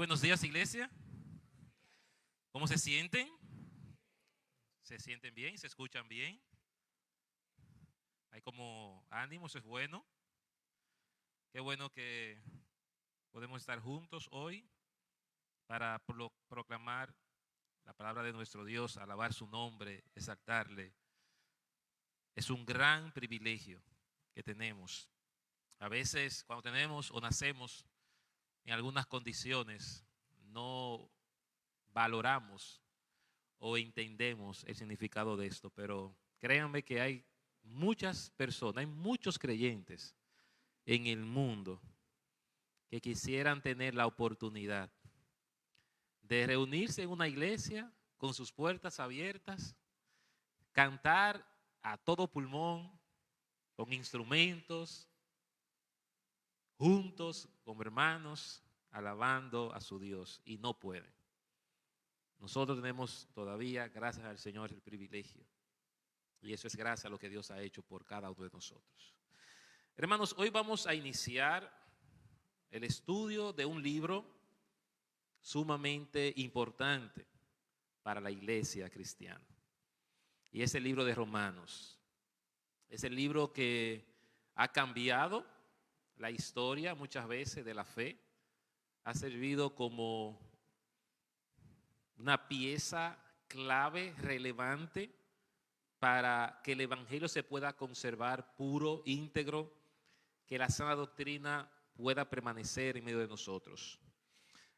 Buenos días, iglesia. ¿Cómo se sienten? ¿Se sienten bien? ¿Se escuchan bien? Hay como ánimo, eso es bueno. Qué bueno que podemos estar juntos hoy para proclamar la palabra de nuestro Dios, alabar su nombre, exaltarle. Es un gran privilegio que tenemos. A veces cuando tenemos o nacemos en algunas condiciones, no valoramos o entendemos el significado de esto, pero créanme que hay muchas personas, hay muchos creyentes en el mundo que quisieran tener la oportunidad de reunirse en una iglesia con sus puertas abiertas, cantar a todo pulmón, con instrumentos, juntos como hermanos, alabando a su Dios, y no pueden. Nosotros tenemos todavía, gracias al Señor, el privilegio. Y eso es gracias a lo que Dios ha hecho por cada uno de nosotros. Hermanos, hoy vamos a iniciar el estudio de un libro sumamente importante para la iglesia cristiana. Y es el libro de Romanos. Es el libro que ha cambiado la historia muchas veces de la fe. Ha servido como una pieza clave, relevante, para que el evangelio se pueda conservar puro, íntegro, que la sana doctrina pueda permanecer en medio de nosotros.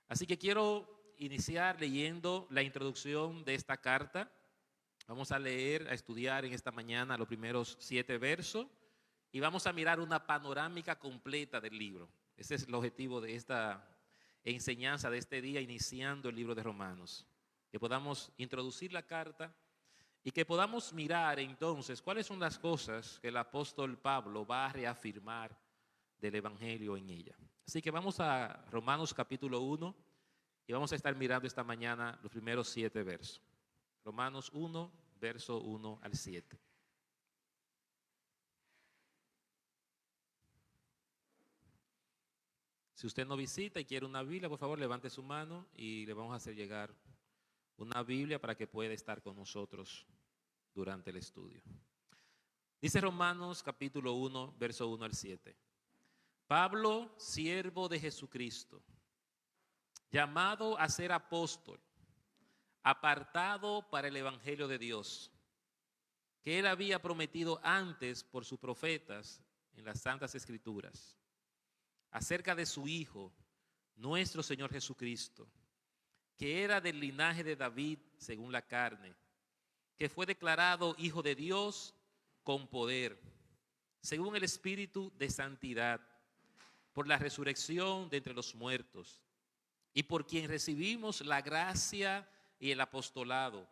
Así que quiero iniciar leyendo la introducción de esta carta. Vamos a leer, a estudiar en esta mañana los primeros 7 versos y vamos a mirar una panorámica completa del libro. Ese es el objetivo de esta enseñanza de este día, iniciando el libro de Romanos. Que podamos introducir la carta y que podamos mirar entonces cuáles son las cosas que el apóstol Pablo va a reafirmar del evangelio en ella. Así que vamos a Romanos capítulo 1 y vamos a estar mirando esta mañana los primeros 7 versos. Romanos 1, verso 1 al 7. Si usted no visita y quiere una Biblia, por favor levante su mano y le vamos a hacer llegar una Biblia para que pueda estar con nosotros durante el estudio. Dice Romanos capítulo 1, verso 1 al 7. Pablo, siervo de Jesucristo, llamado a ser apóstol, apartado para el evangelio de Dios, que él había prometido antes por sus profetas en las santas escrituras, acerca de su Hijo, nuestro Señor Jesucristo, que era del linaje de David según la carne, que fue declarado Hijo de Dios con poder, según el Espíritu de santidad, por la resurrección de entre los muertos, y por quien recibimos la gracia y el apostolado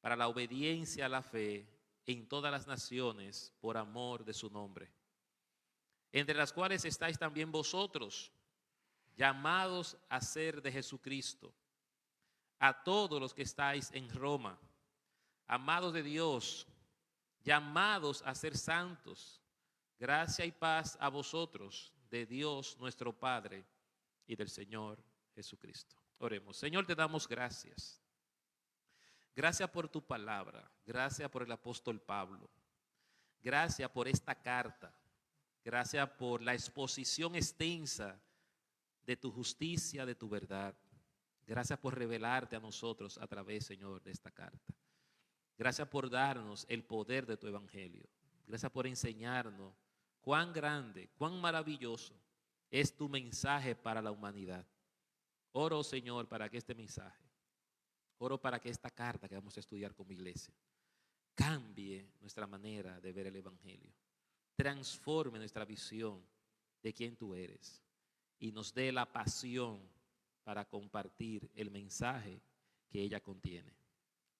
para la obediencia a la fe en todas las naciones por amor de su nombre, entre las cuales estáis también vosotros, llamados a ser de Jesucristo, a todos los que estáis en Roma, amados de Dios, llamados a ser santos, gracia y paz a vosotros, de Dios nuestro Padre y del Señor Jesucristo. Oremos. Señor, te damos gracias. Gracias por tu palabra, gracias por el apóstol Pablo, gracias por esta carta, gracias por la exposición extensa de tu justicia, de tu verdad. Gracias por revelarte a nosotros a través, Señor, de esta carta. Gracias por darnos el poder de tu evangelio. Gracias por enseñarnos cuán grande, cuán maravilloso es tu mensaje para la humanidad. Oro, Señor, para que este mensaje, oro para que esta carta que vamos a estudiar como iglesia cambie nuestra manera de ver el evangelio, transforme nuestra visión de quién tú eres y nos dé la pasión para compartir el mensaje que ella contiene,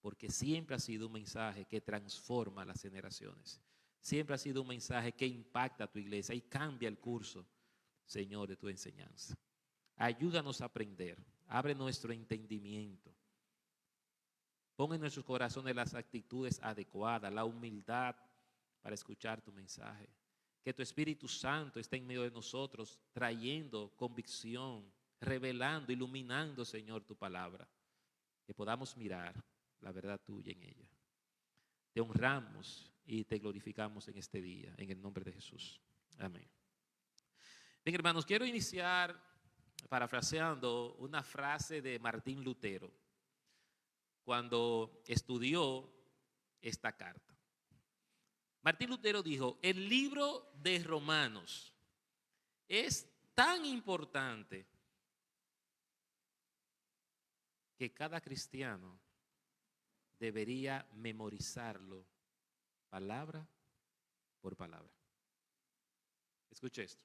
porque siempre ha sido un mensaje que transforma las generaciones, siempre ha sido un mensaje que impacta a tu iglesia y cambia el curso, Señor, de tu enseñanza. Ayúdanos a aprender, abre nuestro entendimiento, pon en nuestros corazones las actitudes adecuadas, la humildad para escuchar tu mensaje. Que tu Espíritu Santo esté en medio de nosotros trayendo convicción, revelando, iluminando, Señor, tu palabra, que podamos mirar la verdad tuya en ella. Te honramos y te glorificamos en este día, en el nombre de Jesús. Amén. Bien, hermanos, quiero iniciar parafraseando una frase de Martín Lutero cuando estudió esta carta. Martín Lutero dijo: el libro de Romanos es tan importante que cada cristiano debería memorizarlo palabra por palabra. Escuche esto.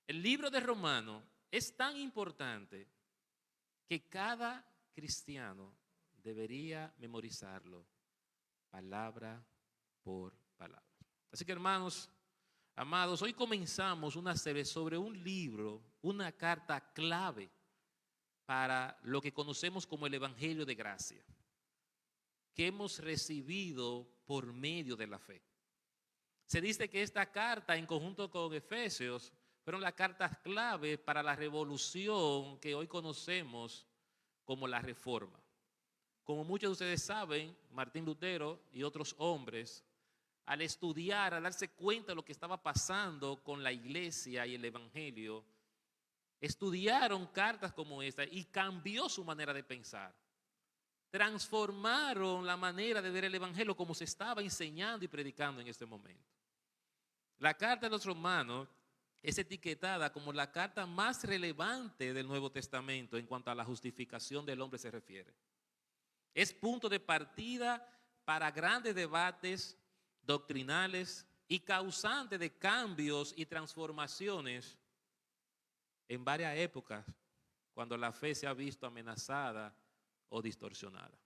El libro de Romanos es tan importante que cada cristiano debería memorizarlo palabra por palabra. Así que, hermanos, amados, hoy comenzamos una serie sobre un libro, una carta clave para lo que conocemos como el Evangelio de Gracia, que hemos recibido por medio de la fe. Se dice que esta carta, en conjunto con Efesios, fueron las cartas clave para la revolución que hoy conocemos como la Reforma. Como muchos de ustedes saben, Martín Lutero y otros hombres, al estudiar, al darse cuenta de lo que estaba pasando con la iglesia y el evangelio, estudiaron cartas como esta y cambió su manera de pensar. Transformaron la manera de ver el evangelio como se estaba enseñando y predicando en este momento. La carta de los Romanos es etiquetada como la carta más relevante del Nuevo Testamento en cuanto a la justificación del hombre se refiere. Es punto de partida para grandes debates doctrinales y causante de cambios y transformaciones en varias épocas cuando la fe se ha visto amenazada o distorsionada.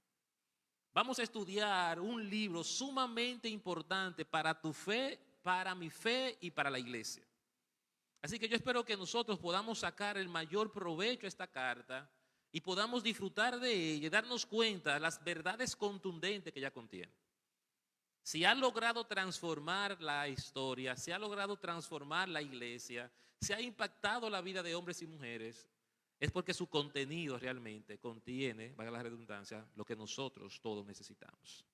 Vamos a estudiar un libro sumamente importante para tu fe, para mi fe y para la iglesia. Así que yo espero que nosotros podamos sacar el mayor provecho a esta carta y podamos disfrutar de ella y darnos cuenta de las verdades contundentes que ella contiene. Si ha logrado transformar la historia, si ha logrado transformar la iglesia, si ha impactado la vida de hombres y mujeres, es porque su contenido realmente contiene, valga la redundancia, lo que nosotros todos necesitamos.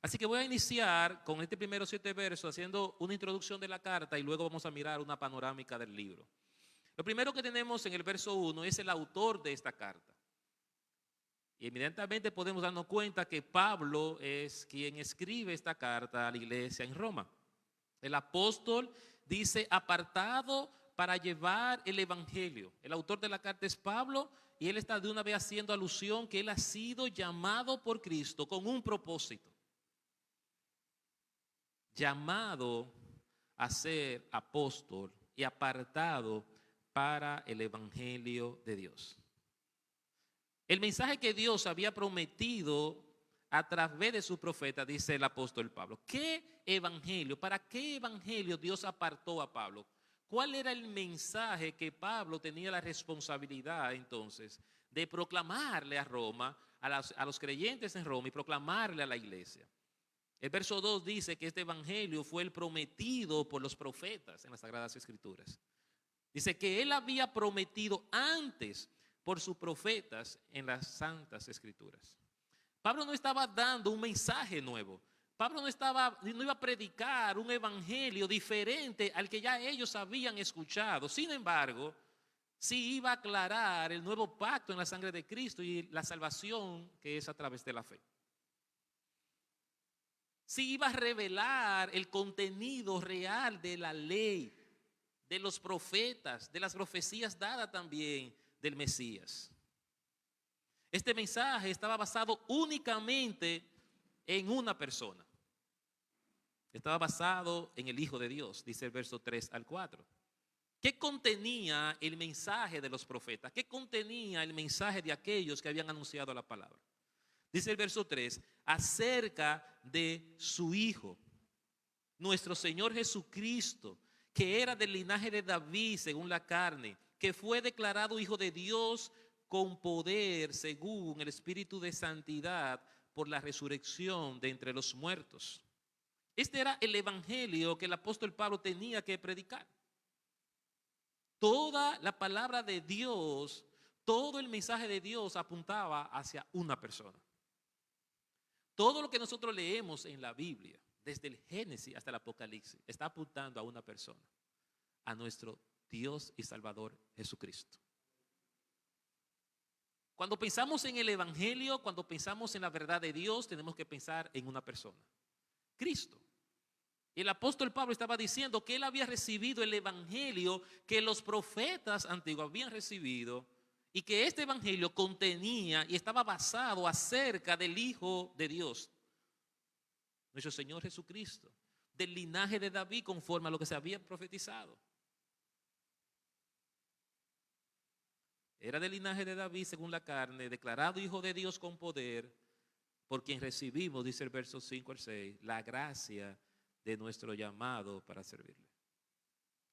Así que voy a iniciar con este primeros 7 versos haciendo una introducción de la carta y luego vamos a mirar una panorámica del libro. Lo primero que tenemos en el verso 1 es el autor de esta carta. Y evidentemente podemos darnos cuenta que Pablo es quien escribe esta carta a la iglesia en Roma. El apóstol dice apartado para llevar el evangelio. El autor de la carta es Pablo y él está de una vez haciendo alusión que él ha sido llamado por Cristo con un propósito. Llamado a ser apóstol y apartado para el evangelio de Dios. El mensaje que Dios había prometido a través de su profeta, dice el apóstol Pablo. ¿Qué evangelio? ¿Para qué evangelio Dios apartó a Pablo? ¿Cuál era el mensaje que Pablo tenía la responsabilidad entonces de proclamarle a Roma, a los creyentes en Roma y proclamarle a la iglesia? El verso 2 dice que este evangelio fue el prometido por los profetas en las Sagradas Escrituras. Dice que él había prometido antes por sus profetas en las Santas Escrituras. Pablo no estaba dando un mensaje nuevo. Pablo no iba a predicar un evangelio diferente al que ya ellos habían escuchado. Sin embargo, sí iba a aclarar el nuevo pacto en la sangre de Cristo y la salvación que es a través de la fe. Sí iba a revelar el contenido real de la ley, de los profetas, de las profecías dadas también del Mesías. Este mensaje estaba basado únicamente en una persona. Estaba basado en el Hijo de Dios, dice el verso 3 al 4. ¿Qué contenía el mensaje de los profetas? ¿Qué contenía el mensaje de aquellos que habían anunciado la palabra? Dice el verso 3, acerca de su Hijo, nuestro Señor Jesucristo, que era del linaje de David según la carne, que fue declarado Hijo de Dios con poder según el Espíritu de Santidad por la resurrección de entre los muertos. Este era el evangelio que el apóstol Pablo tenía que predicar. Toda la palabra de Dios Todo el mensaje de Dios apuntaba hacia una persona. Todo lo que nosotros leemos en la Biblia, desde el Génesis hasta el Apocalipsis, está apuntando a una persona, a nuestro Dios y Salvador Jesucristo. Cuando pensamos en el Evangelio, cuando pensamos en la verdad de Dios, tenemos que pensar en una persona, Cristo. El apóstol Pablo estaba diciendo que él había recibido el Evangelio que los profetas antiguos habían recibido y que este Evangelio contenía y estaba basado acerca del Hijo de Dios, nuestro Señor Jesucristo, del linaje de David conforme a lo que se había profetizado. Era del linaje de David según la carne, declarado Hijo de Dios con poder, por quien recibimos, dice el verso 5 al 6, la gracia de nuestro llamado para servirle.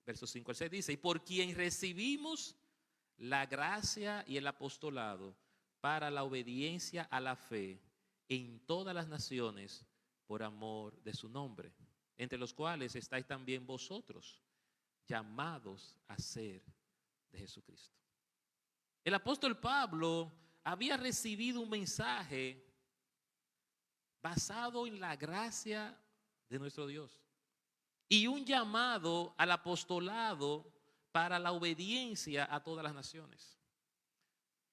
Verso 5 al 6 dice, y por quien recibimos la gracia y el apostolado para la obediencia a la fe en todas las naciones por amor de su nombre, entre los cuales estáis también vosotros, llamados a ser de Jesucristo. El apóstol Pablo había recibido un mensaje basado en la gracia de nuestro Dios y un llamado al apostolado para la obediencia a todas las naciones.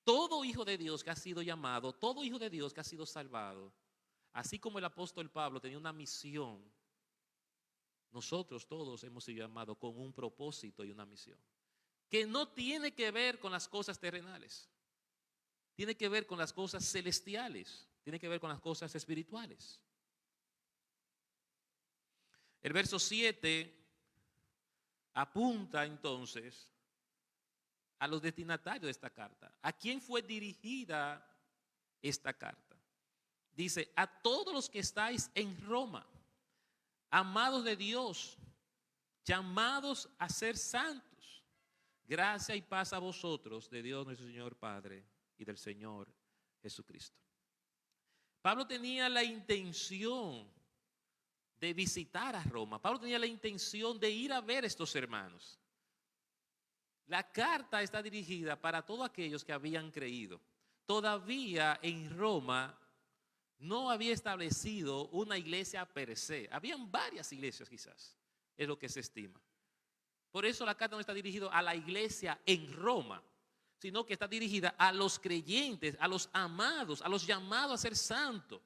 Todo hijo de Dios que ha sido llamado, todo hijo de Dios que ha sido salvado, así como el apóstol Pablo tenía una misión, nosotros todos hemos sido llamados con un propósito y una misión que no tiene que ver con las cosas terrenales, tiene que ver con las cosas celestiales, tiene que ver con las cosas espirituales. El verso 7 apunta entonces a los destinatarios de esta carta. ¿A quién fue dirigida esta carta? Dice, a todos los que estáis en Roma, amados de Dios, llamados a ser santos. Gracia y paz a vosotros, de Dios nuestro Señor Padre y del Señor Jesucristo. Pablo tenía la intención de visitar a Roma. Pablo tenía la intención de ir a ver a estos hermanos. La carta está dirigida para todos aquellos que habían creído. Todavía en Roma no había establecido una iglesia per se. Habían varias iglesias quizás, es lo que se estima. Por eso la carta no está dirigida a la iglesia en Roma, sino que está dirigida a los creyentes, a los amados, a los llamados a ser santos,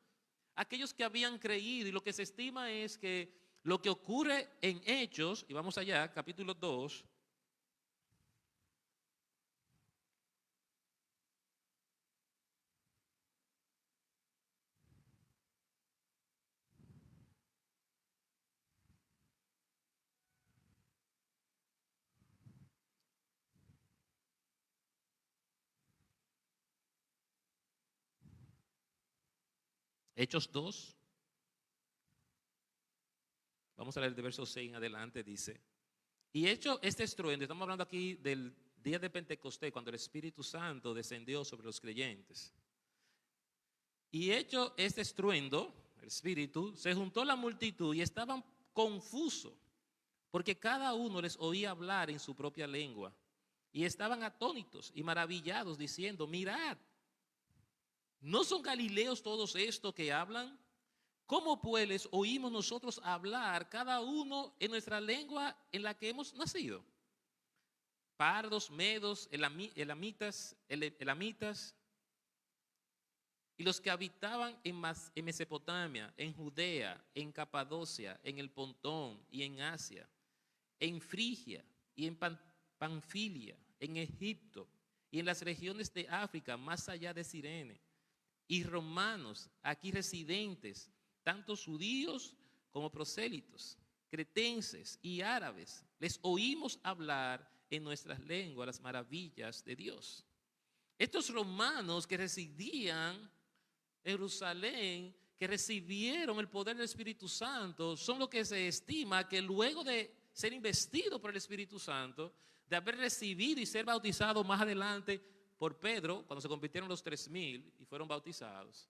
aquellos que habían creído. Y lo que se estima es que lo que ocurre en Hechos, y vamos allá, capítulo 2, Hechos 2, vamos a leer de verso 6 en adelante, dice, y hecho este estruendo, estamos hablando aquí del día de Pentecostés, cuando el Espíritu Santo descendió sobre los creyentes. Y hecho este estruendo, el Espíritu, se juntó la multitud y estaban confusos, porque cada uno les oía hablar en su propia lengua. Y estaban atónitos y maravillados, diciendo, mirad, ¿no son galileos todos estos que hablan? ¿Cómo pues les oímos nosotros hablar cada uno en nuestra lengua en la que hemos nacido? Pardos, medos, elamitas, y los que habitaban en Mesopotamia, en Judea, en Capadocia, en el Pontón y en Asia, en Frigia y en Panfilia, en Egipto y en las regiones de África, más allá de Cirene, y romanos aquí residentes, tanto judíos como prosélitos, cretenses y árabes, les oímos hablar en nuestras lenguas las maravillas de Dios. Estos romanos que residían en Jerusalén, que recibieron el poder del Espíritu Santo, son los que se estima que luego de ser investidos por el Espíritu Santo, de haber recibido y ser bautizados más adelante por Pedro, cuando se convirtieron los 3,000 y fueron bautizados,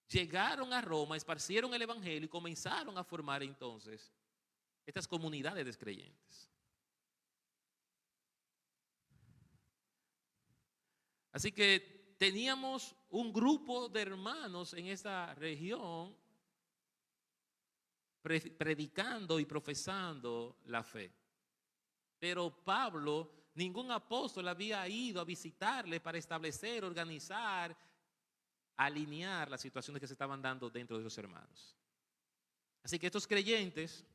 llegaron a Roma, esparcieron el Evangelio y comenzaron a formar entonces estas comunidades de creyentes. Así que teníamos un grupo de hermanos en esa región predicando y profesando la fe. Pero Pablo, ningún apóstol había ido a visitarle para establecer, organizar, alinear las situaciones que se estaban dando dentro de los hermanos. Así que estos creyentes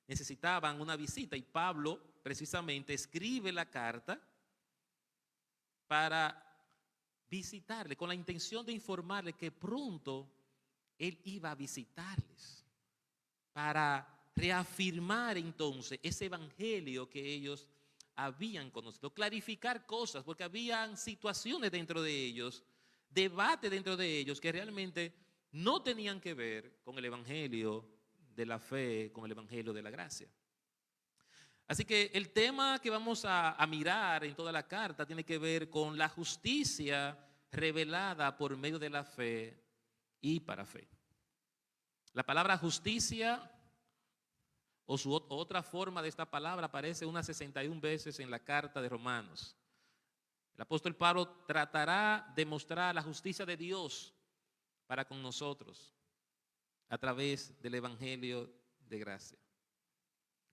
necesitaban una visita y Pablo precisamente escribe la carta para visitarle con la intención de informarle que pronto él iba a visitarles para reafirmar entonces ese evangelio que ellos habían conocido, clarificar cosas, porque habían situaciones dentro de ellos, debate dentro de ellos que realmente no tenían que ver con el evangelio de la fe, con el evangelio de la gracia. Así que el tema que vamos a mirar en toda la carta tiene que ver con la justicia revelada por medio de la fe y para fe. La palabra justicia o su otra forma de esta palabra aparece unas 61 veces en la carta de Romanos. El apóstol Pablo tratará de mostrar la justicia de Dios para con nosotros a través del evangelio de gracia.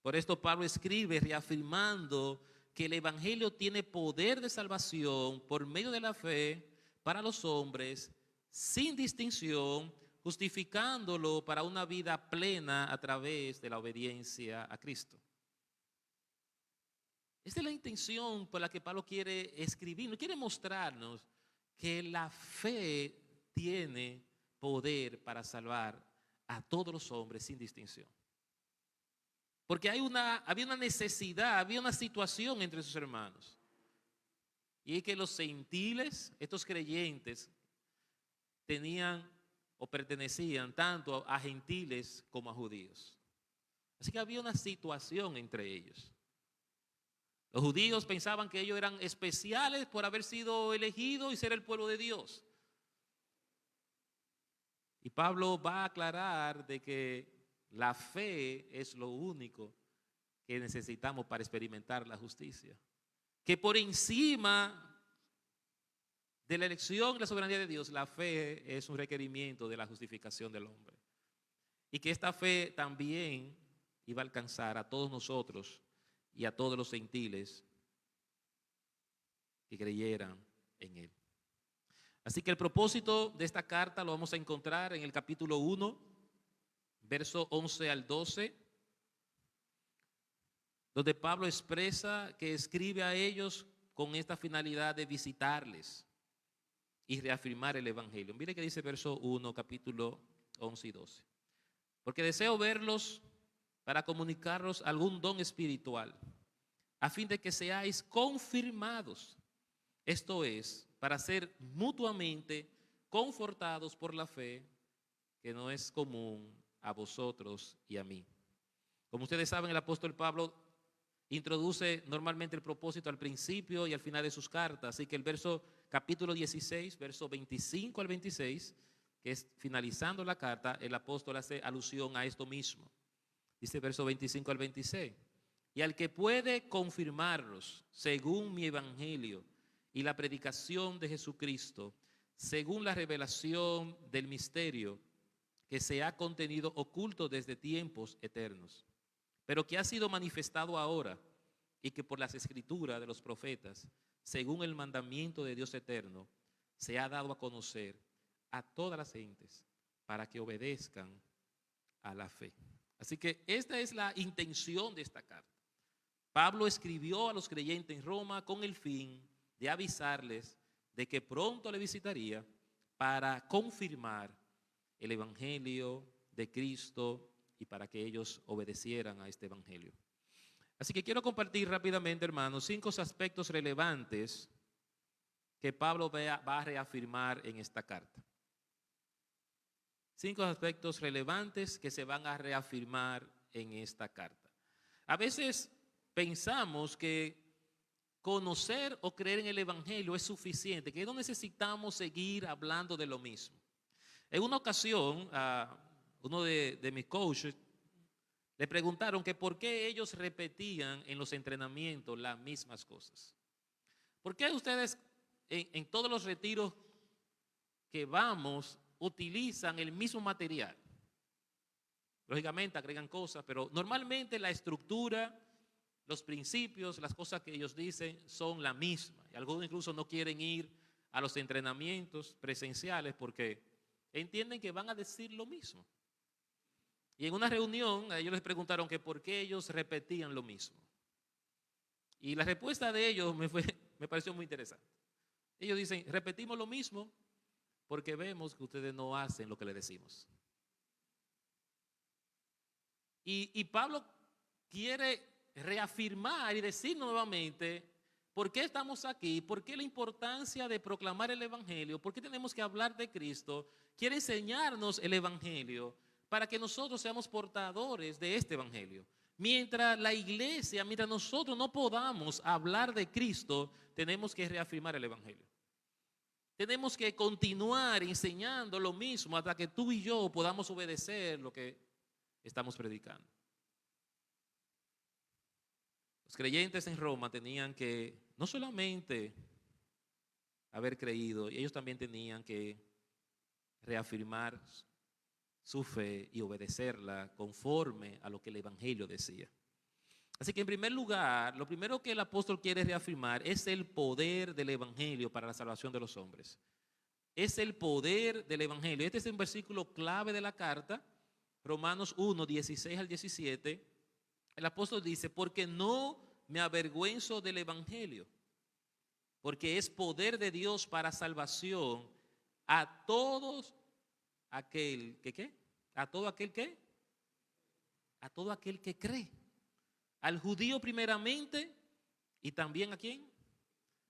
Por esto Pablo escribe reafirmando que el evangelio tiene poder de salvación por medio de la fe para los hombres sin distinción, justificándolo para una vida plena a través de la obediencia a Cristo. Esta es la intención por la que Pablo quiere escribir, quiere mostrarnos que la fe tiene poder para salvar a todos los hombres sin distinción. Porque había una necesidad, había una situación entre sus hermanos. Y es que los gentiles, estos creyentes, tenían o pertenecían tanto a gentiles como a judíos. Así que había una situación entre ellos. Los judíos pensaban que ellos eran especiales por haber sido elegidos y ser el pueblo de Dios. Y Pablo va a aclarar de que la fe es lo único que necesitamos para experimentar la justicia. Que por encima de la elección y la soberanía de Dios, la fe es un requerimiento de la justificación del hombre. Y que esta fe también iba a alcanzar a todos nosotros y a todos los gentiles que creyeran en él. Así que el propósito de esta carta lo vamos a encontrar en el capítulo 1, verso 11 al 12, donde Pablo expresa que escribe a ellos con esta finalidad de visitarles y reafirmar el evangelio. Mire que dice verso 1, capítulo 11 y 12. Porque deseo verlos para comunicaros algún don espiritual, a fin de que seáis confirmados. Esto es, para ser mutuamente confortados por la fe, que no es común a vosotros y a mí. Como ustedes saben, el apóstol Pablo introduce normalmente el propósito al principio y al final de sus cartas. Así que el capítulo 16, verso 25 al 26, que es finalizando la carta, el apóstol hace alusión a esto mismo. Dice verso 25 al 26. Y al que puede confirmarlos según mi evangelio y la predicación de Jesucristo, según la revelación del misterio que se ha contenido oculto desde tiempos eternos, pero que ha sido manifestado ahora y que por las escrituras de los profetas, según el mandamiento de Dios eterno, se ha dado a conocer a todas las gentes para que obedezcan a la fe. Así que esta es la intención de esta carta. Pablo escribió a los creyentes en Roma con el fin de avisarles de que pronto le visitaría para confirmar el evangelio de Cristo y para que ellos obedecieran a este evangelio. Así que quiero compartir rápidamente, hermanos, 5 aspectos relevantes que Pablo va a reafirmar en esta carta. 5 aspectos relevantes que se van a reafirmar en esta carta. A veces pensamos que conocer o creer en el evangelio es suficiente, que no necesitamos seguir hablando de lo mismo. En una ocasión, uno de mis coaches le preguntaron que por qué ellos repetían en los entrenamientos las mismas cosas. ¿Por qué ustedes en todos los retiros que vamos, utilizan el mismo material. Lógicamente agregan cosas, pero normalmente la estructura, los principios, las cosas que ellos dicen son la misma. Y algunos incluso no quieren ir a los entrenamientos presenciales porque entienden que van a decir lo mismo. Y en una reunión a ellos les preguntaron que por qué ellos repetían lo mismo. Y la respuesta de ellos me pareció muy interesante. Ellos dicen, repetimos lo mismo porque vemos que ustedes no hacen lo que le decimos. Y Pablo quiere reafirmar y decir nuevamente por qué estamos aquí, por qué la importancia de proclamar el Evangelio, por qué tenemos que hablar de Cristo. Quiere enseñarnos el Evangelio para que nosotros seamos portadores de este Evangelio. Mientras la iglesia, mientras nosotros no podamos hablar de Cristo, tenemos que reafirmar el Evangelio. Tenemos que continuar enseñando lo mismo hasta que tú y yo podamos obedecer lo que estamos predicando. Los creyentes en Roma tenían que no solamente haber creído, ellos también tenían que reafirmar su fe y obedecerla conforme a lo que el Evangelio decía. Así que en primer lugar, lo primero que el apóstol quiere reafirmar es el poder del Evangelio para la salvación de los hombres. Es el poder del Evangelio. Este es un versículo clave de la carta, Romanos 1, 16 al 17. El apóstol dice, porque no me avergüenzo del Evangelio, porque es poder de Dios para salvación a todos aquel que ¿qué? A todo aquel que a todo aquel que cree. Al judío primeramente y también ¿a quién?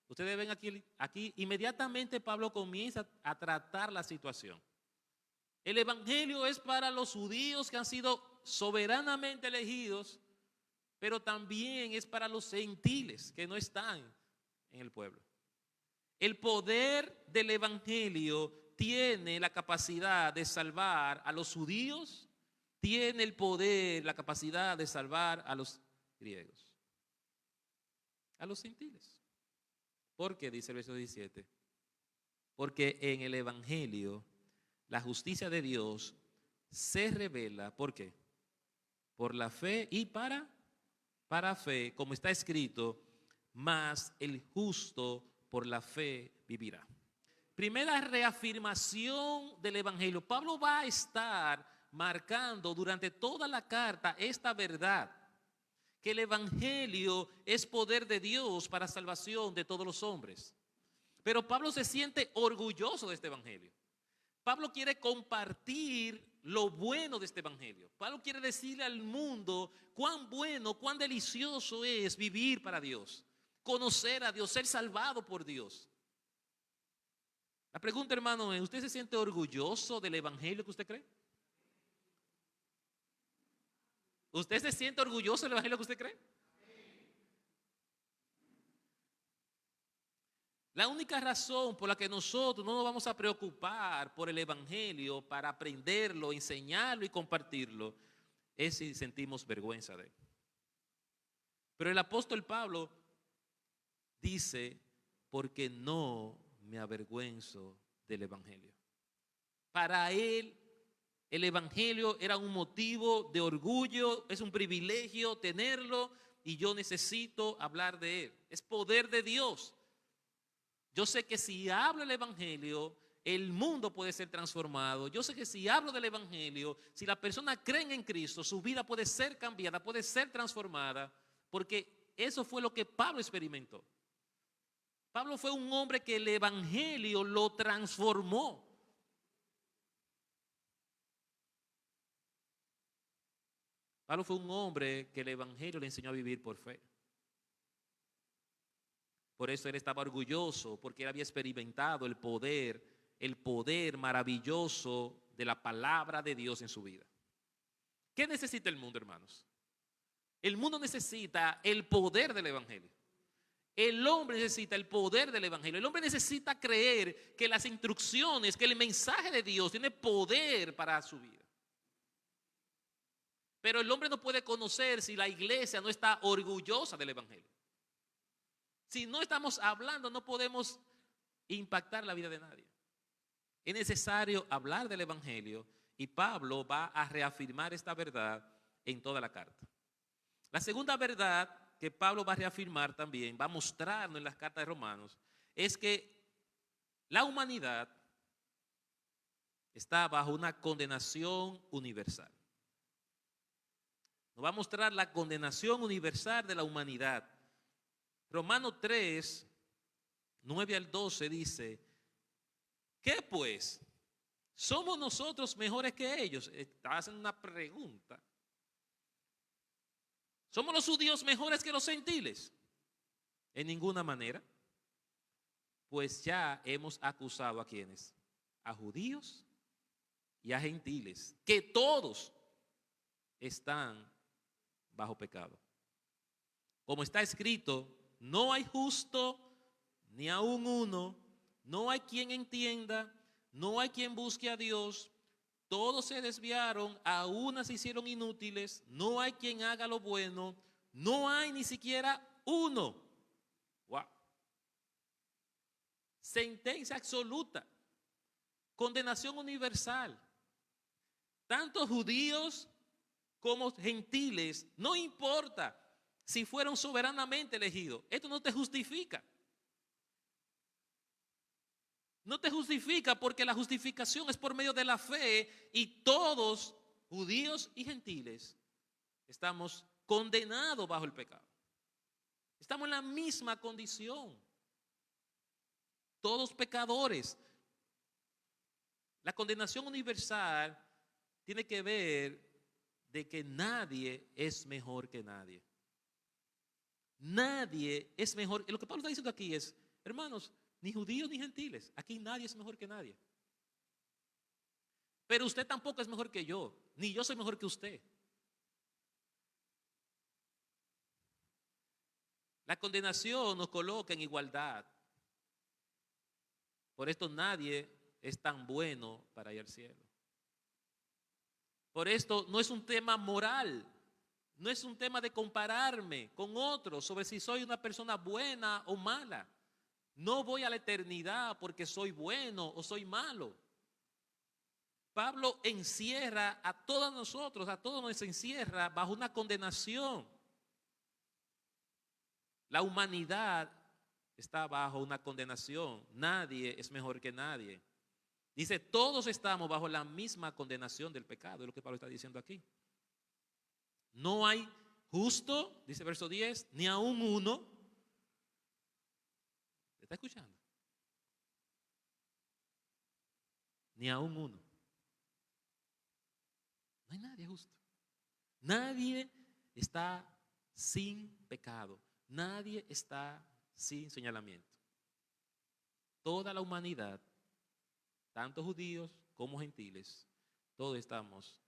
Ustedes ven aquí inmediatamente Pablo comienza a tratar la situación. El Evangelio es para los judíos que han sido soberanamente elegidos, pero también es para los gentiles que no están en el pueblo. El poder del Evangelio tiene la capacidad de salvar a los judíos, tiene el poder, la capacidad de salvar a los griegos, a los gentiles. ¿Por qué? Dice el verso 17. Porque en el Evangelio la justicia de Dios se revela, ¿por qué? Por la fe y para fe, como está escrito, mas el justo por la fe vivirá. Primera reafirmación del Evangelio. Pablo va a estar marcando durante toda la carta esta verdad, que el Evangelio es poder de Dios para salvación de todos los hombres. Pero Pablo se siente orgulloso de este Evangelio. Pablo quiere compartir lo bueno de este Evangelio. Pablo quiere decirle al mundo cuán bueno, cuán delicioso es vivir para Dios, conocer a Dios, ser salvado por Dios. La pregunta, hermano, es, ¿usted se siente orgulloso del Evangelio que usted cree? ¿Usted se siente orgulloso del Evangelio que usted cree? La única razón por la que nosotros no nos vamos a preocupar por el Evangelio para aprenderlo, enseñarlo y compartirlo es si sentimos vergüenza de él. Pero el apóstol Pablo dice, porque no me avergüenzo del Evangelio. Para él, el Evangelio era un motivo de orgullo, es un privilegio tenerlo y yo necesito hablar de él. Es poder de Dios. Yo sé que si hablo el Evangelio, el mundo puede ser transformado. Yo sé que si hablo del Evangelio, si las personas creen en Cristo, su vida puede ser cambiada, puede ser transformada, porque eso fue lo que Pablo experimentó. Pablo fue un hombre que el Evangelio lo transformó. Pablo fue un hombre que el Evangelio le enseñó a vivir por fe. Por eso él estaba orgulloso, porque él había experimentado el poder maravilloso de la palabra de Dios en su vida. ¿Qué necesita el mundo, hermanos? El mundo necesita el poder del Evangelio. El hombre necesita el poder del Evangelio. El hombre necesita creer que las instrucciones, que el mensaje de Dios tiene poder para su vida. Pero el hombre no puede conocer si la iglesia no está orgullosa del Evangelio. Si no estamos hablando, no podemos impactar la vida de nadie. Es necesario hablar del Evangelio y Pablo va a reafirmar esta verdad en toda la carta. La segunda verdad que Pablo va a reafirmar también, va a mostrarnos en las cartas de Romanos, es que la humanidad está bajo una condenación universal. Nos va a mostrar la condenación universal de la humanidad. Romanos 3, 9 al 12 dice, ¿qué pues? ¿Somos nosotros mejores que ellos? Está haciendo una pregunta. ¿Somos los judíos mejores que los gentiles? En ninguna manera. Pues ya hemos acusado a quienes, a judíos y a gentiles, que todos están bajo pecado. Como está escrito, no hay justo ni aun uno, no hay quien entienda, no hay quien busque a Dios, todos se desviaron, a unas se hicieron inútiles, no hay quien haga lo bueno, no hay ni siquiera uno. Wow. Sentencia absoluta, condenación universal. Tanto judíos como gentiles, no importa si fueron soberanamente elegidos. Esto no te justifica. No te justifica porque la justificación es por medio de la fe y todos, judíos y gentiles, estamos condenados bajo el pecado. Estamos en la misma condición. Todos pecadores. La condenación universal tiene que ver de que nadie es mejor que nadie. Nadie es mejor. Lo que Pablo está diciendo aquí es, hermanos, ni judíos ni gentiles, aquí nadie es mejor que nadie. Pero usted tampoco es mejor que yo, ni yo soy mejor que usted. La condenación nos coloca en igualdad. Por esto nadie es tan bueno para ir al cielo. Por esto no es un tema moral, no es un tema de compararme con otros sobre si soy una persona buena o mala. No voy a la eternidad porque soy bueno o soy malo. Pablo encierra a todos nosotros, a todos nos encierra bajo una condenación. La humanidad está bajo una condenación. Nadie es mejor que nadie. Dice, todos estamos bajo la misma condenación del pecado, es lo que Pablo está diciendo aquí. No hay justo, dice verso 10, ni aún uno. ¿Está escuchando? Ni aún uno. No hay nadie justo. Nadie está sin pecado. Nadie está sin señalamiento. Toda la humanidad, tanto judíos como gentiles, todos estamos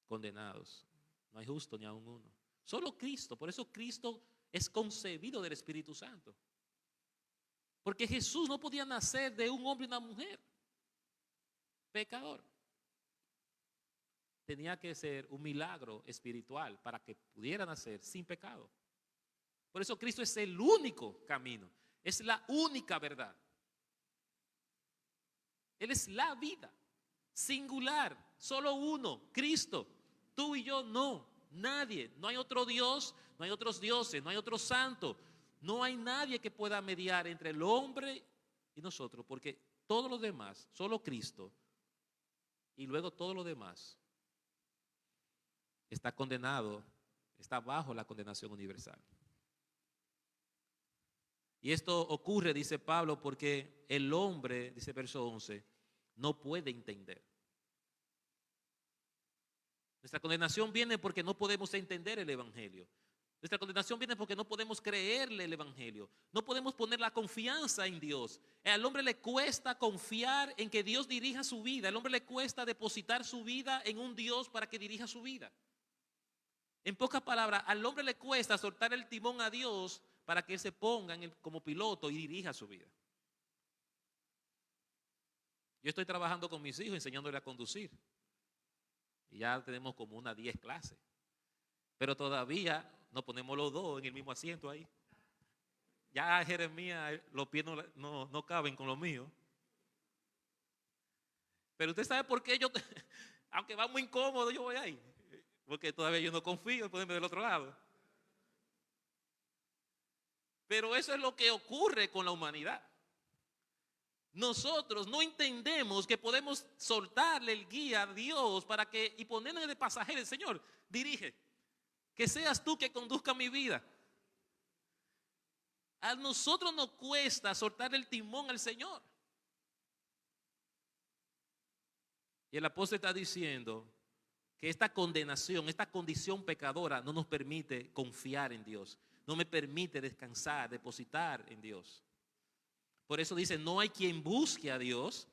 condenados. No hay justo ni aún uno. Solo Cristo, por eso Cristo es concebido del Espíritu Santo. Porque Jesús no podía nacer de un hombre y una mujer pecador. Tenía que ser un milagro espiritual para que pudiera nacer sin pecado. Por eso Cristo es el único camino, es la única verdad. Él es la vida, singular, solo uno, Cristo. Tú y yo no, nadie, no hay otro Dios, no hay otros dioses, no hay otro santo. No hay nadie que pueda mediar entre el hombre y nosotros, porque todos los demás, solo Cristo, y luego todo lo demás, está condenado, está bajo la condenación universal. Y esto ocurre, dice Pablo, porque el hombre, dice verso 11, no puede entender. Nuestra condenación viene porque no podemos entender el Evangelio. Nuestra condenación viene porque no podemos creerle el Evangelio. No podemos poner la confianza en Dios. Al hombre le cuesta confiar en que Dios dirija su vida. Al hombre le cuesta depositar su vida en un Dios para que dirija su vida. En pocas palabras, al hombre le cuesta soltar el timón a Dios para que Él se ponga como piloto y dirija su vida. Yo estoy trabajando con mis hijos enseñándoles a conducir. Y ya tenemos como unas 10 clases. Pero todavía nos ponemos los dos en el mismo asiento ahí. Ya Jeremías, los pies no caben con los míos. Pero usted sabe por qué yo, aunque va muy incómodo, yo voy ahí. Porque todavía yo no confío en ponerme del otro lado. Pero eso es lo que ocurre con la humanidad. Nosotros no entendemos que podemos soltarle el guía a Dios y ponerle de pasajero. El Señor, dirige. Que seas tú que conduzca mi vida. A nosotros nos cuesta soltarle el timón al Señor. Y el apóstol está diciendo que esta condenación, esta condición pecadora no nos permite confiar en Dios. No me permite descansar, depositar en Dios. Por eso dice, no hay quien busque a Dios.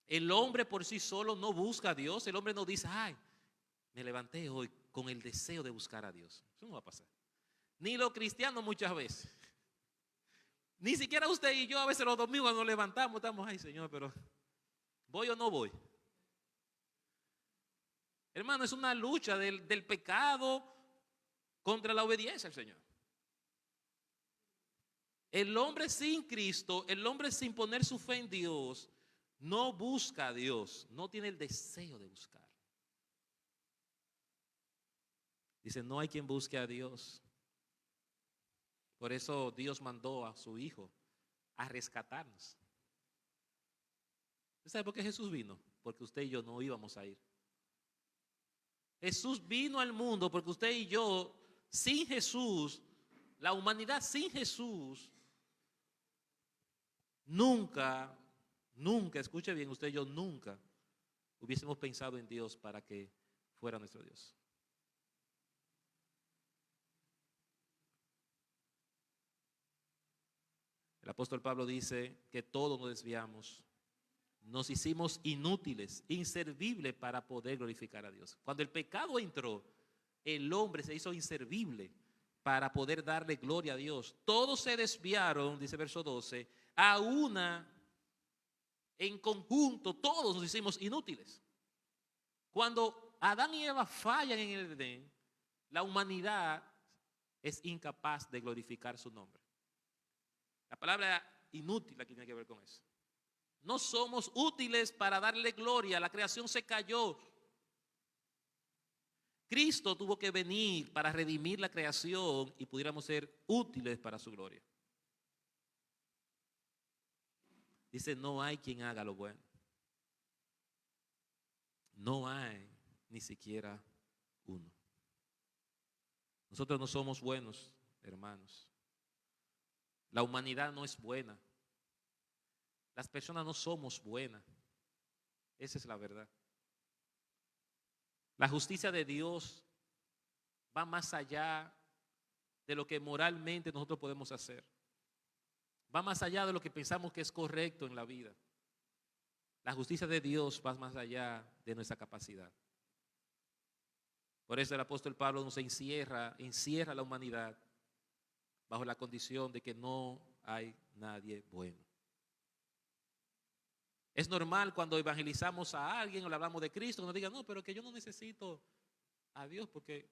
El hombre por sí solo no busca a Dios. El hombre no dice, ay, me levanté hoy con el deseo de buscar a Dios. Eso no va a pasar. Ni los cristianos muchas veces. Ni siquiera usted y yo a veces los domingos nos levantamos, estamos, ay Señor, pero ¿voy o no voy? Hermano, es una lucha del pecado contra la obediencia al Señor. El hombre sin Cristo, el hombre sin poner su fe en Dios, no busca a Dios, no tiene el deseo de buscar. Dice, no hay quien busque a Dios. Por eso Dios mandó a su Hijo a rescatarnos. ¿Usted sabe por qué Jesús vino? Porque usted y yo no íbamos a ir. Jesús vino al mundo porque usted y yo, sin Jesús, la humanidad sin Jesús, nunca, escuche bien, usted y yo nunca hubiésemos pensado en Dios para que fuera nuestro Dios. El apóstol Pablo dice que todos nos desviamos, nos hicimos inútiles, inservibles para poder glorificar a Dios. Cuando el pecado entró, el hombre se hizo inservible para poder darle gloria a Dios. Todos se desviaron, dice verso 12, a una, en conjunto, todos nos hicimos inútiles. Cuando Adán y Eva fallan en el Edén, la humanidad es incapaz de glorificar su nombre. La palabra inútil aquí tiene que ver con eso. No somos útiles para darle gloria, la creación se cayó. Cristo tuvo que venir para redimir la creación y pudiéramos ser útiles para su gloria. Dice, no hay quien haga lo bueno. No hay ni siquiera uno. Nosotros no somos buenos, hermanos. La humanidad no es buena. Las personas no somos buenas. Esa es la verdad. La justicia de Dios va más allá de lo que moralmente nosotros podemos hacer. Va más allá de lo que pensamos que es correcto en la vida. La justicia de Dios va más allá de nuestra capacidad. Por eso el apóstol Pablo nos encierra a la humanidad bajo la condición de que no hay nadie bueno. Es normal cuando evangelizamos a alguien o le hablamos de Cristo, que nos digan, no, pero que yo no necesito a Dios porque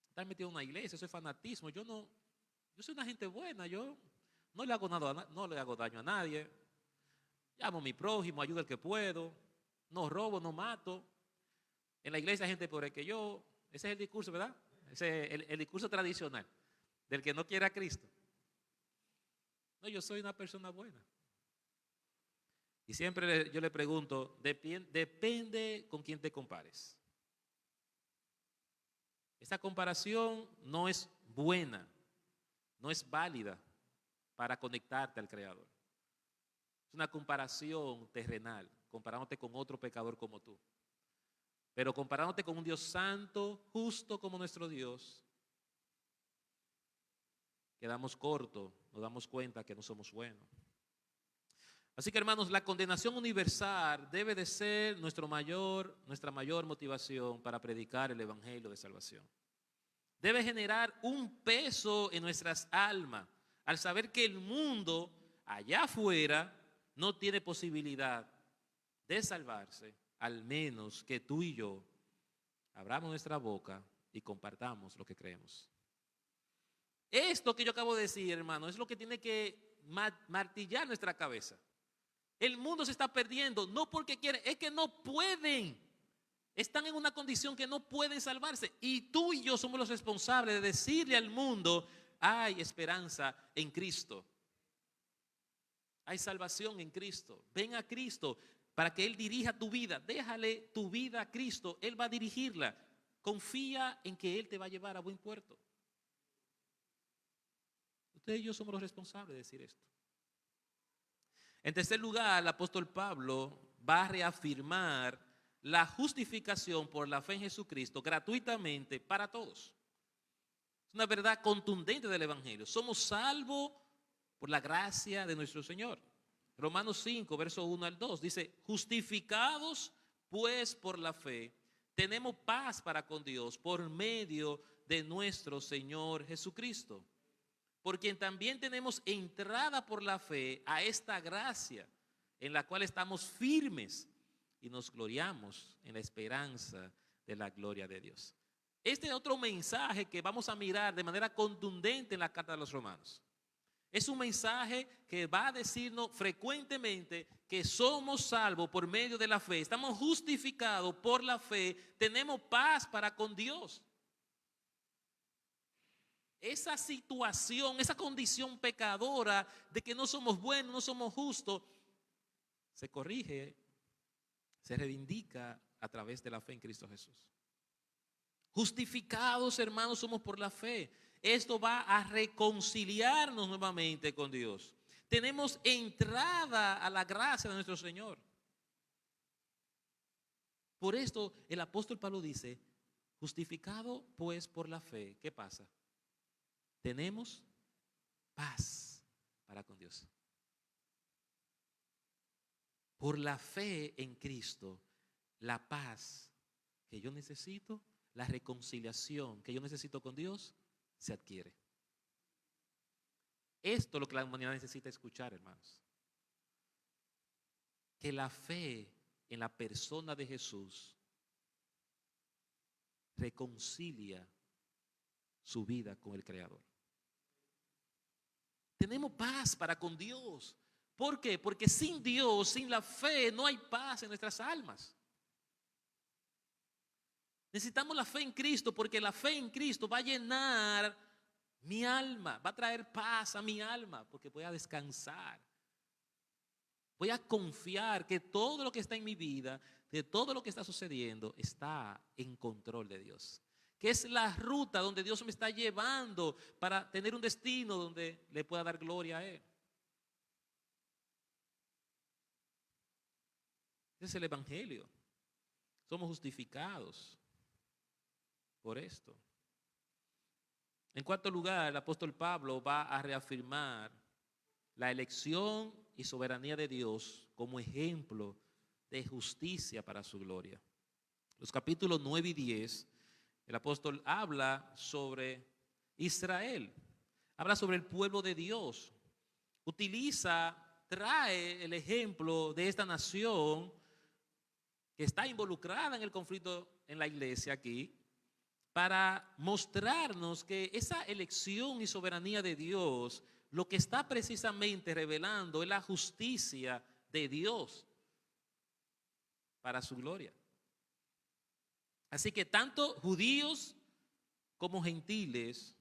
estar metido en una iglesia, eso es fanatismo. Yo soy una gente buena, yo no le hago nada, no le hago daño a nadie. Llamo a mi prójimo, ayudo al que puedo, no robo, no mato. En la iglesia hay gente peor que yo. Ese es el discurso, ¿verdad? Ese es el discurso tradicional del que no quiere a Cristo. No, yo soy una persona buena. Y siempre yo le pregunto, depende con quién te compares. Esta comparación no es buena, no es válida para conectarte al Creador. Es una comparación terrenal, comparándote con otro pecador como tú. Pero comparándote con un Dios santo, justo como nuestro Dios, quedamos cortos, nos damos cuenta que no somos buenos. Así que, hermanos, la condenación universal debe de ser nuestra mayor motivación para predicar el evangelio de salvación. Debe generar un peso en nuestras almas al saber que el mundo allá afuera no tiene posibilidad de salvarse, al menos que tú y yo abramos nuestra boca y compartamos lo que creemos. Esto que yo acabo de decir, hermano, es lo que tiene que martillar nuestra cabeza. El mundo se está perdiendo, no porque quieren, es que no pueden. Están en una condición que no pueden salvarse. Y tú y yo somos los responsables de decirle al mundo, hay esperanza en Cristo. Hay salvación en Cristo. Ven a Cristo para que Él dirija tu vida. Déjale tu vida a Cristo. Él va a dirigirla. Confía en que Él te va a llevar a buen puerto. Ustedes y yo somos los responsables de decir esto. En tercer lugar, el apóstol Pablo va a reafirmar la justificación por la fe en Jesucristo gratuitamente para todos. Es una verdad contundente del Evangelio. Somos salvos por la gracia de nuestro Señor. Romanos 5, verso 1 al 2, dice, justificados pues por la fe, tenemos paz para con Dios por medio de nuestro Señor Jesucristo, por quien también tenemos entrada por la fe a esta gracia, en la cual estamos firmes y nos gloriamos en la esperanza de la gloria de Dios. Este es otro mensaje que vamos a mirar de manera contundente en la carta de los Romanos. Es un mensaje que va a decirnos frecuentemente que somos salvos por medio de la fe. Estamos justificados por la fe. Tenemos paz para con Dios. Esa situación, esa condición pecadora de que no somos buenos, no somos justos, se corrige, se reivindica a través de la fe en Cristo Jesús. Justificados, hermanos, somos por la fe. Esto va a reconciliarnos nuevamente con Dios. Tenemos entrada a la gracia de nuestro Señor. Por esto el apóstol Pablo dice, justificado pues por la fe, ¿qué pasa? Tenemos paz para con Dios. Por la fe en Cristo, la paz que yo necesito, la reconciliación que yo necesito con Dios, se adquiere. Esto es lo que la humanidad necesita escuchar, hermanos. Que la fe en la persona de Jesús reconcilia su vida con el Creador. Tenemos paz para con Dios. ¿Por qué? Porque sin Dios, sin la fe, no hay paz en nuestras almas. Necesitamos la fe en Cristo porque la fe en Cristo va a llenar mi alma, va a traer paz a mi alma porque voy a descansar. Voy a confiar que todo lo que está en mi vida, de todo lo que está sucediendo, está en control de Dios. Que es la ruta donde Dios me está llevando para tener un destino donde le pueda dar gloria a Él. Ese es el Evangelio. Somos justificados por esto. En cuarto lugar, el apóstol Pablo va a reafirmar la elección y soberanía de Dios como ejemplo de justicia para su gloria. Los capítulos 9 y 10, el apóstol habla sobre Israel, habla sobre el pueblo de Dios, trae el ejemplo de esta nación que está involucrada en el conflicto en la iglesia aquí, para mostrarnos que esa elección y soberanía de Dios, lo que está precisamente revelando es la justicia de Dios para su gloria. Así que tanto judíos como gentiles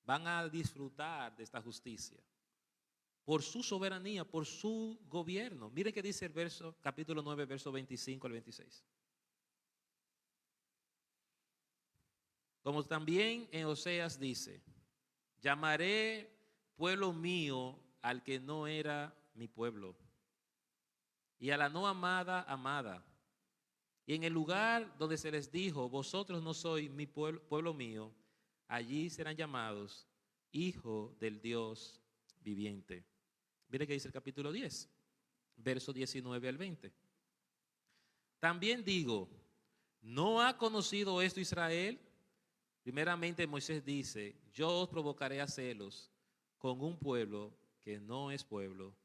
van a disfrutar de esta justicia por su soberanía, por su gobierno. Miren qué dice el capítulo 9, verso 25 al 26. Como también en Oseas dice, llamaré pueblo mío al que no era mi pueblo, y a la no amada, amada. Y en el lugar donde se les dijo, vosotros no sois mi pueblo mío, allí serán llamados hijo del Dios viviente. Mire que dice el capítulo 10, verso 19 al 20. También digo, ¿no ha conocido esto Israel? Primeramente Moisés dice, yo os provocaré a celos con un pueblo que no es pueblo,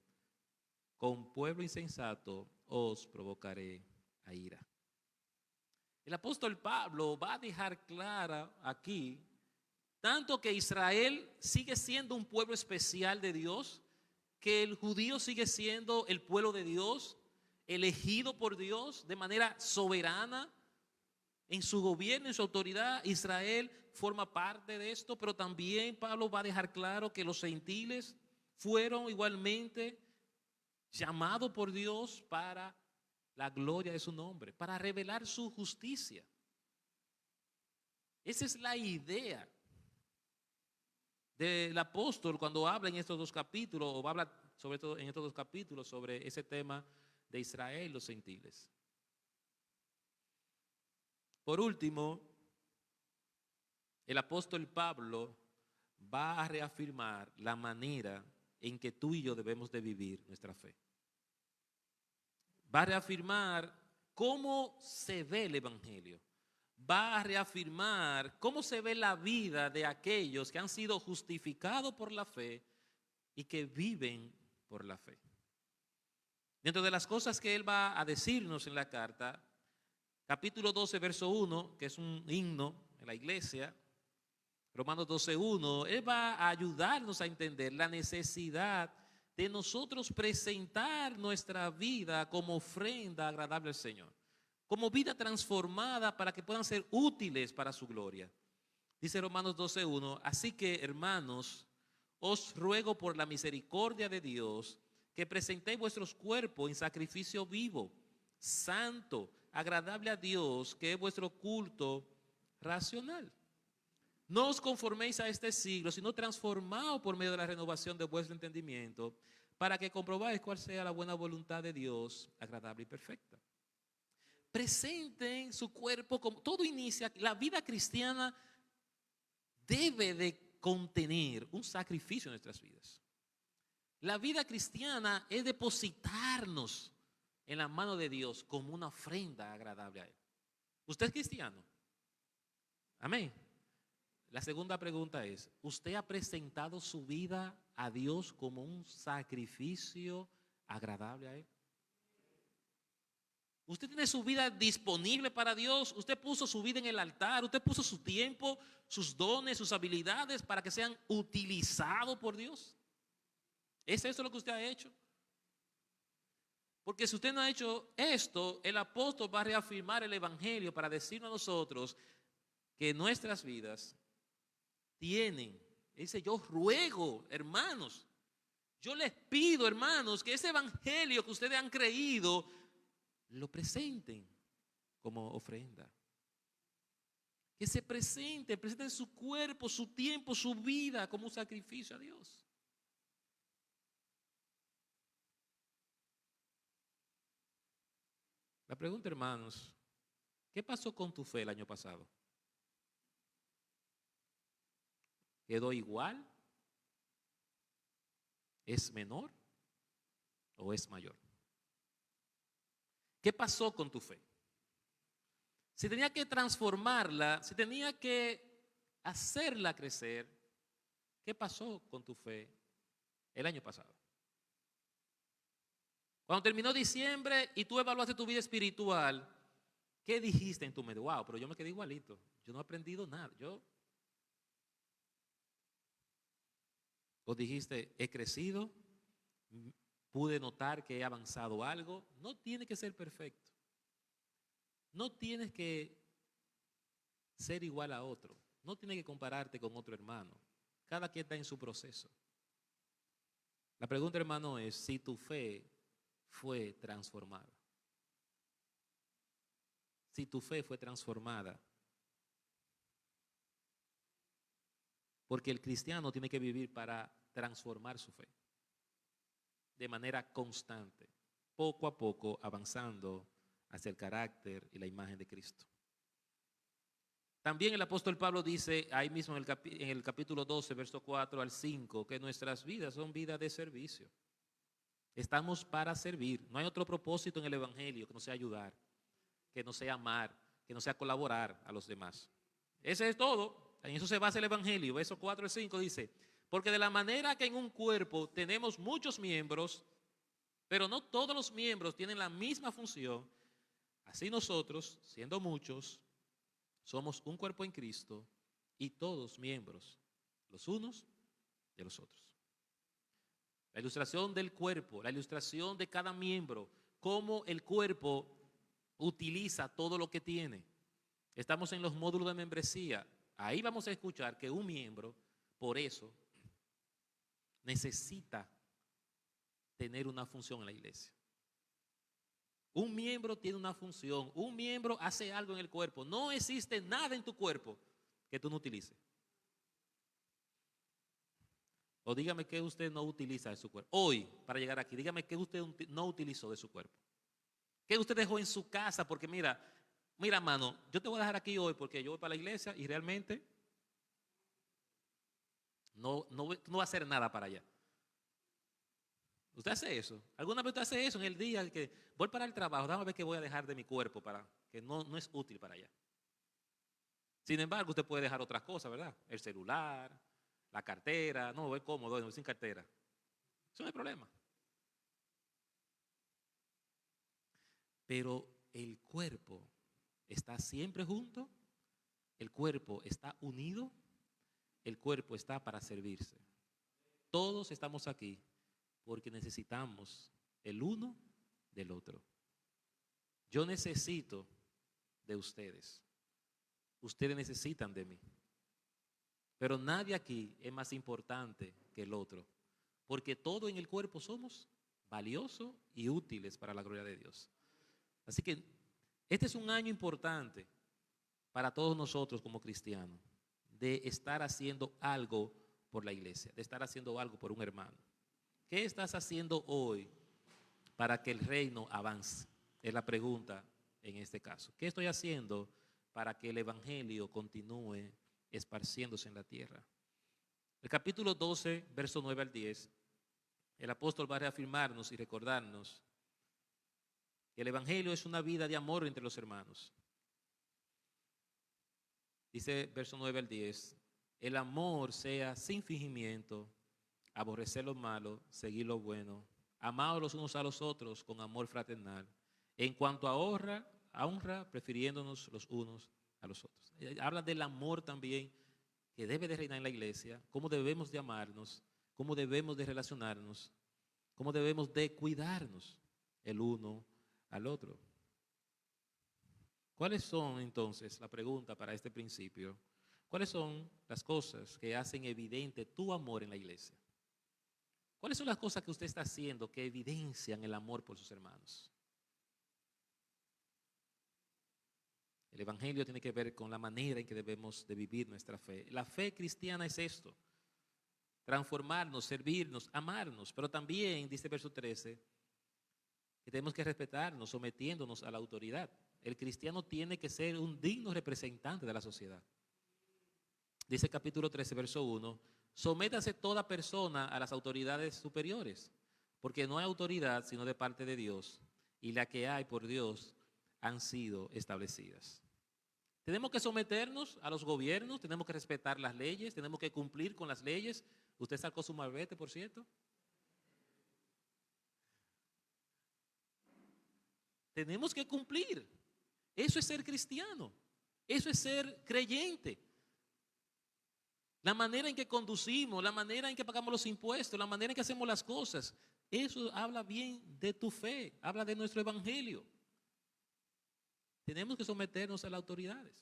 con pueblo insensato os provocaré a ira. El apóstol Pablo va a dejar clara aquí Tanto que Israel sigue siendo un pueblo especial de Dios, que el judío sigue siendo el pueblo de Dios, elegido por Dios de manera soberana en su gobierno, en su autoridad. Israel forma parte de esto, pero también Pablo va a dejar claro que los gentiles fueron igualmente llamados por Dios para la gloria de su nombre, para revelar su justicia. Esa es la idea del apóstol cuando habla en estos dos capítulos, o habla sobre todo en estos dos capítulos sobre ese tema de Israel y los gentiles. Por último, el apóstol Pablo va a reafirmar la manera en que tú y yo debemos de vivir nuestra fe. Va a reafirmar cómo se ve el evangelio. Va a reafirmar cómo se ve la vida de aquellos que han sido justificados por la fe y que viven por la fe. Dentro de las cosas que él va a decirnos en la carta, capítulo 12, verso 1, que es un himno en la iglesia, Romanos 12:1, él va a ayudarnos a entender la necesidad de nosotros presentar nuestra vida como ofrenda agradable al Señor, como vida transformada para que puedan ser útiles para su gloria. Dice Romanos 12:1, así que hermanos, os ruego por la misericordia de Dios que presentéis vuestros cuerpos en sacrificio vivo, santo, agradable a Dios, que es vuestro culto racional. No os conforméis a este siglo, sino transformaos por medio de la renovación de vuestro entendimiento, para que comprobáis cuál sea la buena voluntad de Dios, agradable y perfecta. Presenten su cuerpo como todo inicia. La vida cristiana debe de contener un sacrificio en nuestras vidas. La vida cristiana es depositarnos en la mano de Dios como una ofrenda agradable a Él. ¿Usted es cristiano? Amén. La segunda pregunta es, ¿usted ha presentado su vida a Dios como un sacrificio agradable a Él? Usted tiene su vida disponible para Dios. Usted puso su vida en el altar. Usted puso su tiempo, sus dones, sus habilidades para que sean utilizados por Dios. ¿Es eso lo que usted ha hecho? Porque si usted no ha hecho esto, el apóstol va a reafirmar el evangelio para decirnos a nosotros que nuestras vidas tienen. Dice, yo ruego, hermanos, yo les pido, hermanos, que ese evangelio que ustedes han creído lo presenten como ofrenda. Que se presenten su cuerpo, su tiempo, su vida como un sacrificio a Dios. La pregunta, hermanos, ¿qué pasó con tu fe el año pasado? ¿Quedó igual? ¿Es menor o es mayor? ¿Qué pasó con tu fe? Si tenía que transformarla, si tenía que hacerla crecer, ¿qué pasó con tu fe el año pasado? Cuando terminó diciembre y tú evaluaste tu vida espiritual, ¿qué dijiste en tu mente? Wow, pero yo me quedé igualito. Yo no he aprendido nada. O dijiste, he crecido, pude notar que he avanzado algo. No tiene que ser perfecto. No tienes que ser igual a otro. No tienes que compararte con otro hermano. Cada quien está en su proceso. La pregunta, hermano, es si tu fe fue transformada. Si tu fe fue transformada. Porque el cristiano tiene que vivir para transformar su fe. De manera constante. Poco a poco avanzando hacia el carácter y la imagen de Cristo. También el apóstol Pablo dice ahí mismo en el capítulo 12, verso 4 al 5, que nuestras vidas son vidas de servicio. Estamos para servir. No hay otro propósito en el evangelio que no sea ayudar, que no sea amar, que no sea colaborar a los demás. Ese es todo. En eso se basa el evangelio. Verso 4 al 5 dice, porque de la manera que en un cuerpo tenemos muchos miembros, pero no todos los miembros tienen la misma función, así nosotros, siendo muchos, somos un cuerpo en Cristo y todos miembros, los unos de los otros. La ilustración del cuerpo, la ilustración de cada miembro, cómo el cuerpo utiliza todo lo que tiene. Estamos en los módulos de membresía. Ahí vamos a escuchar que un miembro, por eso, necesita tener una función en la iglesia. Un miembro tiene una función, un miembro hace algo en el cuerpo. No existe nada en tu cuerpo que tú no utilices. O dígame qué usted no utiliza de su cuerpo. Hoy, para llegar aquí, dígame qué usted no utilizó de su cuerpo. ¿Qué usted dejó en su casa? Porque mira, mano, yo te voy a dejar aquí hoy porque yo voy para la iglesia y realmente no va a hacer nada para allá. ¿Usted hace eso? ¿Alguna vez usted hace eso en el día que voy para el trabajo? Déjame ver qué voy a dejar de mi cuerpo para que no es útil para allá. Sin embargo, usted puede dejar otras cosas, ¿verdad? El celular, la cartera. No, voy cómodo, no, sin cartera. Eso no hay problema. Pero el cuerpo está siempre junto, el cuerpo está unido, el cuerpo está para servirse. Todos estamos aquí porque necesitamos el uno del otro. Yo necesito de ustedes. Ustedes necesitan de mí. Pero nadie aquí es más importante que el otro, porque todos en el cuerpo somos valiosos y útiles para la gloria de Dios. Así que este es un año importante para todos nosotros como cristianos, de estar haciendo algo por la iglesia, de estar haciendo algo por un hermano. ¿Qué estás haciendo hoy para que el reino avance? Es la pregunta en este caso. ¿Qué estoy haciendo para que el evangelio continúe esparciéndose en la tierra? El capítulo 12, verso 9 al 10, el apóstol va a reafirmarnos y recordarnos que el evangelio es una vida de amor entre los hermanos. Dice verso 9 al 10, el amor sea sin fingimiento, aborrecer lo malo, seguir lo bueno, amados los unos a los otros con amor fraternal. En cuanto a honra, prefiriéndonos los unos a los otros. Habla del amor también que debe de reinar en la iglesia, cómo debemos de amarnos, cómo debemos de relacionarnos, cómo debemos de cuidarnos el uno al otro. ¿Cuáles son entonces, la pregunta para este principio, cuáles son las cosas que hacen evidente tu amor en la iglesia? ¿Cuáles son las cosas que usted está haciendo que evidencian el amor por sus hermanos? El evangelio tiene que ver con la manera en que debemos de vivir nuestra fe. La fe cristiana es esto: transformarnos, servirnos, amarnos. Pero también, dice el verso 13, que tenemos que respetarnos, sometiéndonos a la autoridad. El cristiano tiene que ser un digno representante de la sociedad. Dice el capítulo 13, verso 1, sométase toda persona a las autoridades superiores, porque no hay autoridad sino de parte de Dios, y la que hay por Dios han sido establecidas. Tenemos que someternos a los gobiernos, tenemos que respetar las leyes, tenemos que cumplir con las leyes. ¿Usted sacó su malvete, por cierto? Tenemos que cumplir. Eso es ser cristiano. Eso es ser creyente. La manera en que conducimos, la manera en que pagamos los impuestos, la manera en que hacemos las cosas, eso habla bien de tu fe, habla de nuestro evangelio. Tenemos que someternos a las autoridades.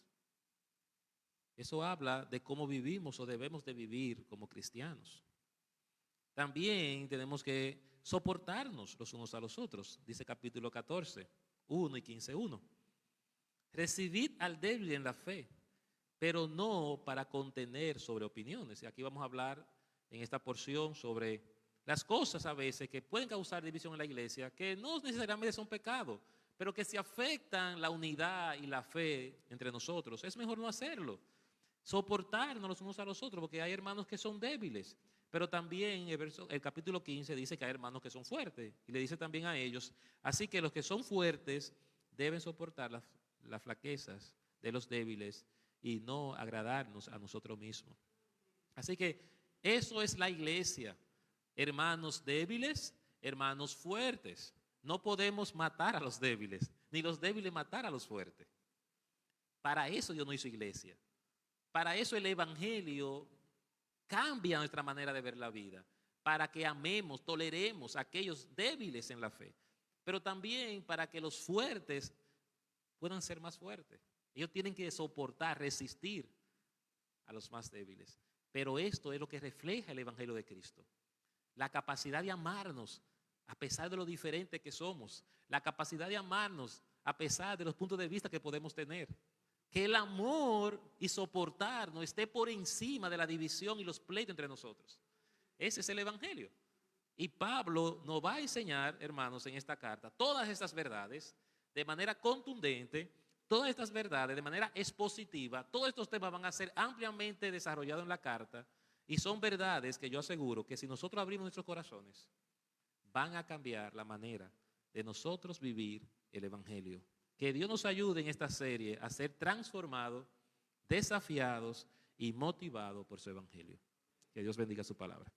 Eso habla de cómo vivimos o debemos de vivir como cristianos. También tenemos que soportarnos los unos a los otros. Dice capítulo 14, 1 y 15, 1. Recibid al débil en la fe, pero no para contener sobre opiniones. Y aquí vamos a hablar en esta porción sobre las cosas a veces que pueden causar división en la iglesia, que no necesariamente son pecados, pero que si afectan la unidad y la fe entre nosotros, es mejor no hacerlo. Soportarnos los unos a los otros, porque hay hermanos que son débiles. Pero también el capítulo 15 dice que hay hermanos que son fuertes. Y le dice también a ellos, así que los que son fuertes deben soportar las flaquezas de los débiles y no agradarnos a nosotros mismos. Así que eso es la iglesia. Hermanos débiles, hermanos fuertes. No podemos matar a los débiles, ni los débiles matar a los fuertes. Para eso Dios no hizo iglesia. Para eso el Evangelio cambia nuestra manera de ver la vida, para que amemos, toleremos a aquellos débiles en la fe, pero también para que los fuertes puedan ser más fuertes. Ellos tienen que soportar, resistir a los más débiles. Pero esto es lo que refleja el Evangelio de Cristo. La capacidad de amarnos a pesar de lo diferente que somos. La capacidad de amarnos a pesar de los puntos de vista que podemos tener. Que el amor y soportar no esté por encima de la división y los pleitos entre nosotros. Ese es el Evangelio. Y Pablo nos va a enseñar, hermanos, en esta carta, todas estas verdades de manera contundente, todas estas verdades de manera expositiva. Todos estos temas van a ser ampliamente desarrollados en la carta y son verdades que yo aseguro que si nosotros abrimos nuestros corazones, van a cambiar la manera de nosotros vivir el Evangelio. Que Dios nos ayude en esta serie a ser transformados, desafiados y motivados por su Evangelio. Que Dios bendiga su palabra.